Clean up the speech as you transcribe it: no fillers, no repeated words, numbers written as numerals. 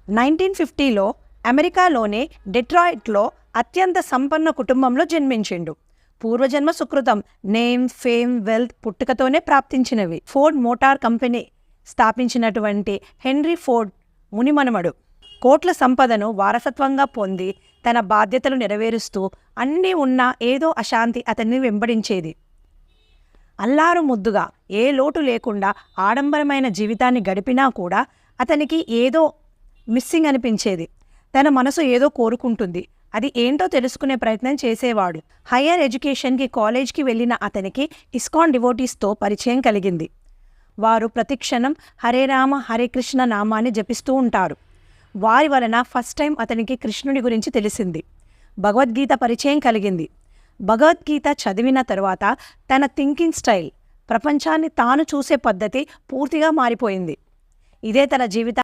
1950లో అమెరికాలోని డెట్రాయిట్లో అత్యంత సంపన్న కుటుంబంలో జన్మించిండు. పూర్వజన్మ సుకృతం, నేమ్, ఫేమ్, వెల్త్ పుట్టుకతోనే ప్రాప్తించినవి. ఫోర్డ్ మోటార్ కంపెనీ స్థాపించినటువంటి హెన్రీ ఫోర్డ్ మునిమనుమడు. కోట్ల సంపదను వారసత్వంగా పొంది తన బాధ్యతలు నెరవేరుస్తూ అన్నీ ఉన్నా ఏదో అశాంతి అతన్ని వెంబడించేది. అల్లారు ముద్దుగా ఏ లోటు లేకుండా ఆడంబరమైన జీవితాన్ని గడిపినా కూడా అతనికి ఏదో మిస్సింగ్ అనిపించేది. తన మనసు ఏదో కోరుకుంటుంది, అది ఏంటో తెలుసుకునే ప్రయత్నం చేసేవాడు. హయ్యర్ ఎడ్యుకేషన్కి కాలేజ్కి వెళ్ళిన అతనికి ఇస్కాన్ డివోటీస్తో పరిచయం కలిగింది. వారు ప్రతిక్షణం హరే రామ హరే కృష్ణ నామాన్ని జపిస్తూ ఉంటారు. వారి వలన ఫస్ట్ టైం అతనికి కృష్ణుడి గురించి తెలిసింది. భగవద్గీత పరిచయం కలిగింది. భగవద్గీత చదివిన తరువాత తన థింకింగ్ స్టైల్, ప్రపంచాన్ని తాను చూసే పద్ధతి పూర్తిగా మారిపోయింది. ఇదే తన జీవిత